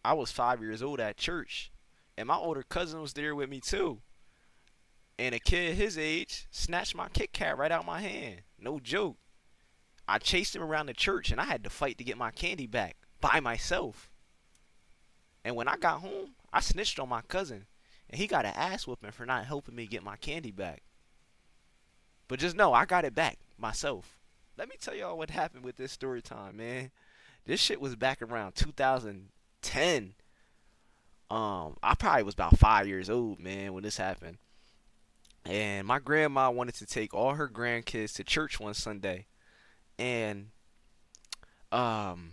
I was 5 years old at church, and my older cousin was there with me too. And a kid his age snatched my Kit Kat right out my hand. No joke. I chased him around the church, and I had to fight to get my candy back by myself. And when I got home, I snitched on my cousin, and he got an ass whooping for not helping me get my candy back. But just know, I got it back myself. Let me tell y'all what happened with this story time, man. This shit was back around 2010. I probably was about 5 years old, man, when this happened. And my grandma wanted to take all her grandkids to church one Sunday, and um,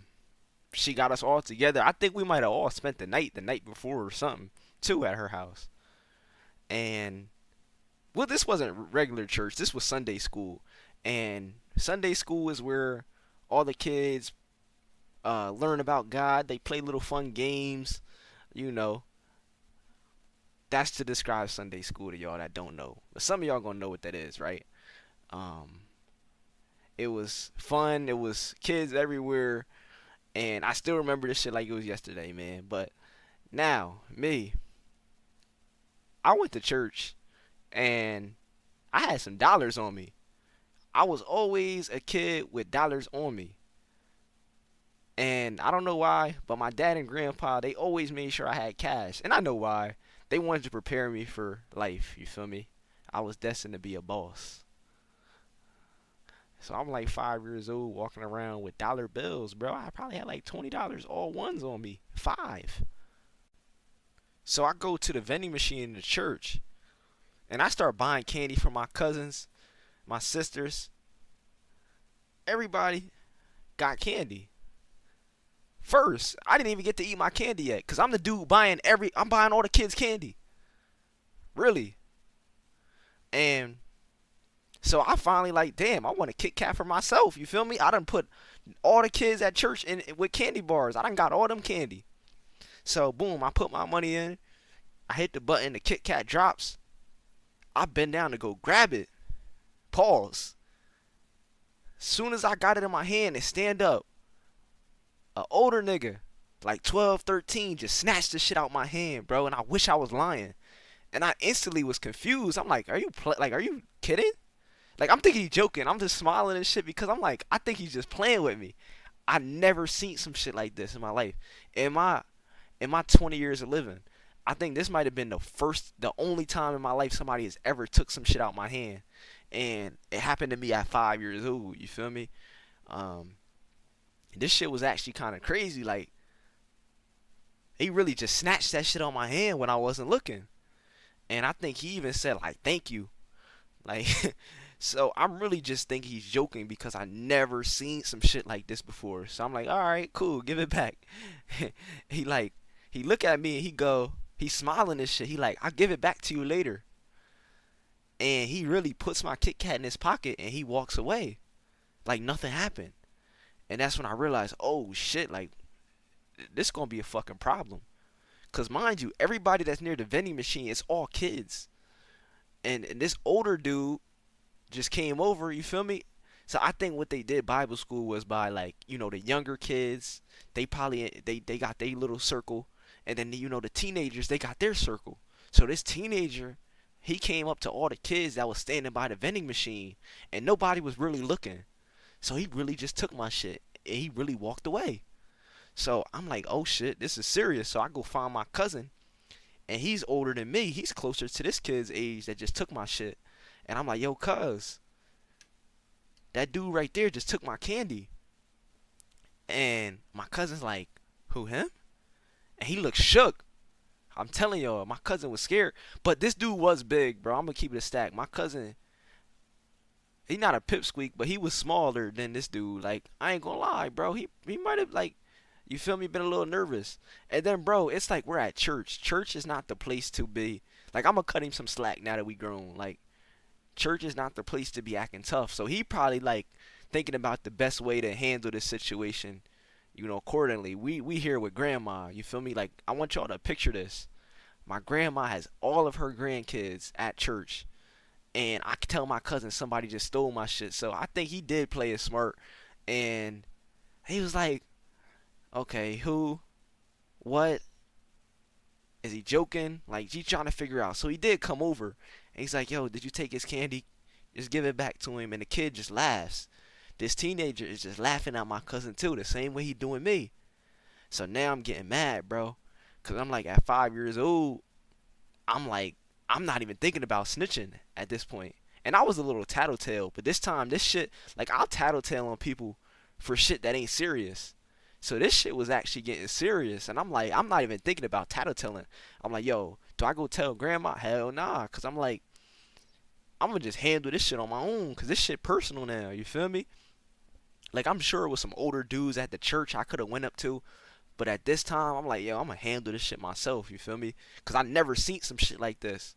she got us all together. I think we might have all spent the night before or something, too, at her house. And well, this wasn't regular church. This was Sunday school, and Sunday school is where all the kids learn about God. They play little fun games, you know. That's to describe Sunday school to y'all that don't know. But some of y'all gonna know what that is, right? Um, it was fun. It was kids everywhere, and I still remember this shit like it was yesterday, man. But now, me, I went to church and I had some dollars on me. I was always a kid with dollars on me. And I don't know why, but my dad and grandpa, they always made sure I had cash. And I know why. They wanted to prepare me for life, you feel me? I was destined to be a boss. So I'm like 5 years old walking around with dollar bills, bro. I probably had like $20 all ones on me. Five. So I go to the vending machine in the church and I start buying candy for my cousins, my sisters. Everybody got candy. First, I didn't even get to eat my candy yet, cause I'm the dude I'm buying all the kids candy. Really. And so I finally like, damn, I want a Kit Kat for myself. You feel me? I done put all the kids at church in with candy bars. I done got all them candy. So boom, I put my money in. I hit the button, the Kit Kat drops. I bend down to go grab it. Pause. Soon as I got it in my hand and stand up, a older nigga, like 12, 13, just snatched the shit out my hand, bro. And I wish I was lying. And I instantly was confused. I'm like, are you kidding? Like, I'm thinking he's joking. I'm just smiling and shit because I'm like, I think he's just playing with me. I never seen some shit like this in my life. In my 20 years of living, I think this might have been the only time in my life somebody has ever took some shit out my hand, and it happened to me at 5 years old. You feel me? Um, this shit was actually kind of crazy. Like, he really just snatched that shit on my hand when I wasn't looking, and I think he even said like, "Thank you." Like, so I'm really just think he's joking because I never seen some shit like this before. So I'm like, all right, cool, give it back. he like, he look at me and he's smiling and shit. He like, I'll give it back to you later. And he really puts my Kit Kat in his pocket and he walks away, like nothing happened. And that's when I realized, oh shit, like this gonna be a fucking problem. Cause mind you, everybody that's near the vending machine, it's all kids. And this older dude just came over, you feel me? So I think what they did Bible school was by like, the younger kids, they probably they got their little circle, and then the teenagers, they got their circle. So this teenager, he came up to all the kids that was standing by the vending machine and nobody was really looking. So he really just took my shit and he really walked away. So I'm like, "Oh shit, this is serious." So I go find my cousin, and he's older than me. He's closer to this kid's age that just took my shit. And I'm like, "Yo, cuz, that dude right there just took my candy." And my cousin's like, "Who, him?" And he looked shook. I'm telling y'all, my cousin was scared. But this dude was big, bro. I'm gonna keep it a stack. My cousin, he not a pipsqueak, but he was smaller than this dude. Like, I ain't gonna lie, bro. He might have, like, you feel me, been a little nervous. And then, bro, it's like we're at church. Church is not the place to be. Like, I'm gonna cut him some slack now that we grown. Like, church is not the place to be acting tough. So he probably like thinking about the best way to handle this situation, accordingly. We here with grandma, you feel me? Like, I want y'all to picture this. My grandma has all of her grandkids at church, and I can tell my cousin somebody just stole my shit. So I think he did play it smart, and he was like, "Okay, who? what is he joking? Like he's trying to figure out. So he did come over, and he's like, "Yo, did you take his candy? Just give it back to him." And the kid just laughs. This teenager is just laughing at my cousin too, the same way he doing me. So now I'm getting mad, bro, cause I'm like at 5 years old, I'm like I'm not even thinking about snitching at this point. And I was a little tattletale, but this time this shit, like I'll tattletale on people for shit that ain't serious. So this shit was actually getting serious, and I'm like, I'm not even thinking about tattletaling. I'm like, yo, do I go tell grandma? Hell nah, cause I'm like, I'm gonna just handle this shit on my own, cause this shit personal now. You feel me? Like I'm sure it was some older dudes at the church I could have went up to, but at this time I'm like, yo, I'm gonna handle this shit myself. You feel me? Cause I never seen some shit like this.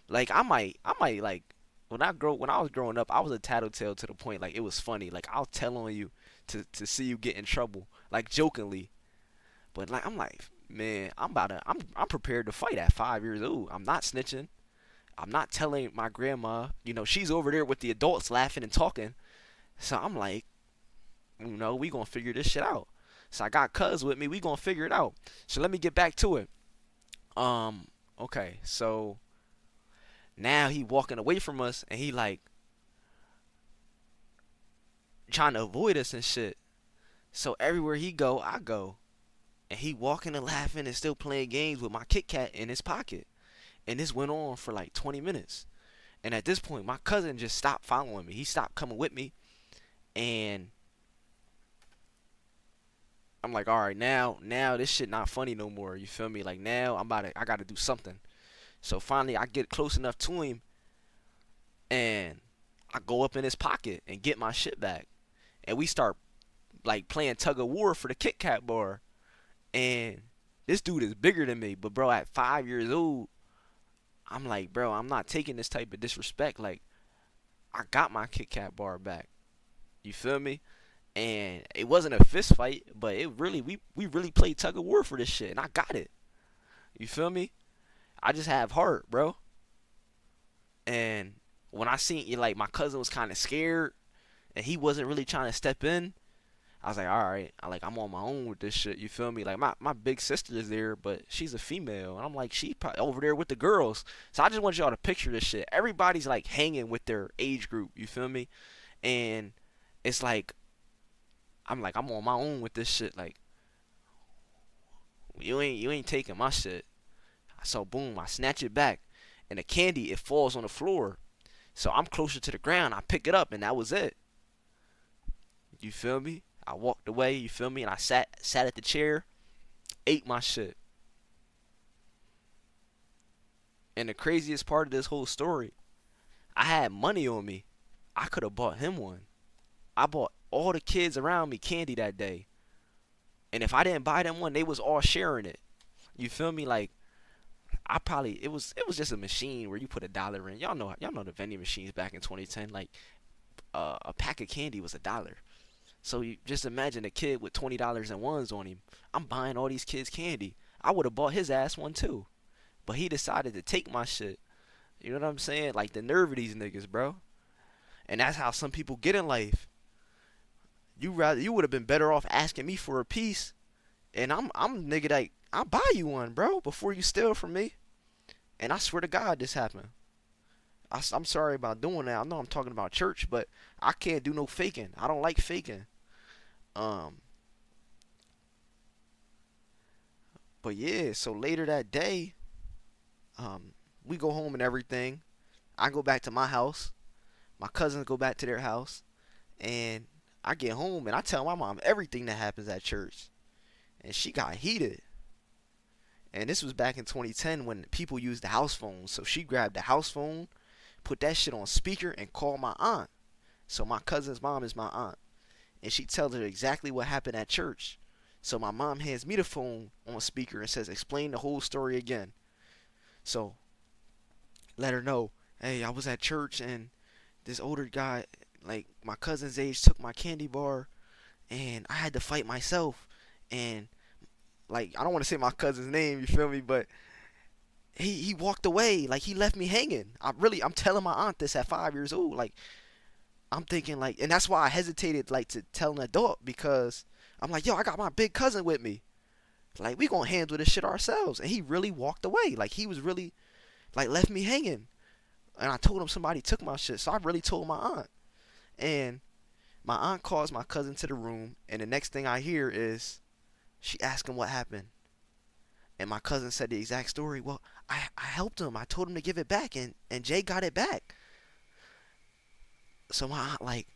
Like I might like when I was growing up, I was a tattletale to the point like it was funny. Like I'll tell on you to see you get in trouble, like jokingly. But like I'm like, man, I'm prepared to fight at 5 years old. I'm not snitching. I'm not telling my grandma. You know, she's over there with the adults laughing and talking. So I'm like, we gonna figure this shit out. So I got cuz with me. We gonna figure it out. So let me get back to it. Um, okay, so now he walking away from us, and he like trying to avoid us and shit. So everywhere he go, I go, and he walking and laughing and still playing games with my Kit Kat in his pocket. And this went on for like 20 minutes. And at this point, my cousin just stopped following me. He stopped coming with me, and I'm like, all right, now this shit not funny no more. You feel me? Like now I gotta do something. So finally, I get close enough to him, and I go up in his pocket and get my shit back, and we start like playing tug of war for the Kit Kat bar. And this dude is bigger than me, but bro, at 5 years old, I'm like, bro, I'm not taking this type of disrespect. Like, I got my Kit Kat bar back. You feel me? And it wasn't a fist fight, but it really we really played tug of war for this shit, and I got it. You feel me? I just have heart, bro. And when I seen it, like my cousin was kind of scared, and he wasn't really trying to step in, I was like, all right, I'm on my own with this shit. You feel me? Like my big sister is there, but she's a female, and I'm like, she probably over there with the girls. So I just want y'all to picture this shit. Everybody's like hanging with their age group. You feel me? And it's like I'm on my own with this shit. Like you ain't taking my shit. So boom, I snatch it back, and the candy it falls on the floor. So I'm closer to the ground. I pick it up, and that was it. You feel me? I walked away. You feel me? And I sat at the chair, ate my shit. And the craziest part of this whole story, I had money on me. I could have bought him one. I bought all the kids around me candy that day. And if I didn't buy them one, they was all sharing it. You feel me? Like I probably it was just a machine where you put $1 in. Y'all know the vending machines back in 2010. Like a pack of candy was $1. So you just imagine a kid with $20 and ones on him. I'm buying all these kids candy. I would have bought his ass one too, but he decided to take my shit. You know what I'm saying? Like the nerve of these niggas, bro. And that's how some people get in life. You would have been better off asking me for a piece, and I'm nigga like I'll buy you one, bro, before you steal from me. And I swear to God, this happened. I'm sorry about doing that. I know I'm talking about church, but I can't do no faking. I don't like faking. Um, but yeah, so later that day, we go home and everything. I go back to my house. My cousins go back to their house, and I get home and I tell my mom everything that happens at church, and she got heated. And this was back in 2010 when people used the house phone. So she grabbed the house phone, put that shit on speaker, and called my aunt. So my cousin's mom is my aunt, and she tells her exactly what happened at church. So my mom hands me the phone on speaker and says, "Explain the whole story again." So let her know, hey, I was at church and this older guy, like my cousin's age, took my candy bar, and I had to fight myself. And like I don't want to say my cousin's name, you feel me? But he walked away, like he left me hanging. I'm telling my aunt this at 5 years old. Like I'm thinking like, and that's why I hesitated like to tell an adult, because I'm like, yo, I got my big cousin with me. Like, we gonna handle this shit ourselves. And he really walked away. Like, he was really, like, left me hanging. And I told him somebody took my shit. So I really told my aunt. And my aunt calls my cousin to the room. And the next thing I hear is she asked him what happened. And my cousin said the exact story. Well, I helped him. I told him to give it back. And Jay got it back. So my aunt, like,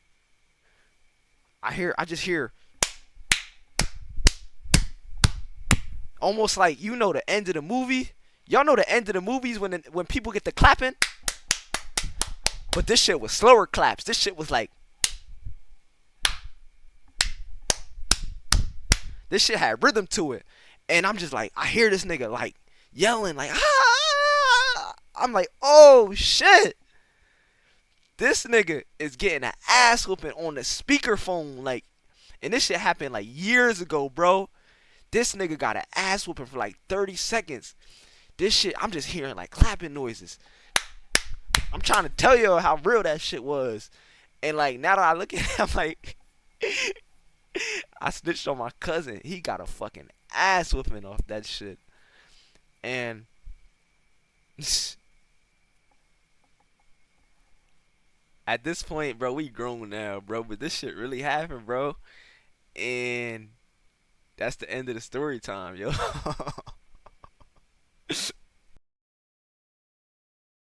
I just hear almost like, you know, the end of the movie. Y'all know the end of the movies when people get the clapping. But this shit was slower claps. This shit was like, this shit had rhythm to it. And I'm just like, I hear this nigga like yelling like, ah. I'm like, oh shit. This nigga is getting an ass whooping on the speakerphone, like, and this shit happened like years ago, bro. This nigga got an ass whooping for like 30 seconds. This shit, I'm just hearing like clapping noises. I'm trying to tell you how real that shit was. And like, now that I look at it, I'm like, I snitched on my cousin. He got a fucking ass whooping off that shit. And at this point, bro, we grown now, bro. But this shit really happened, bro. And that's the end of the story time, yo.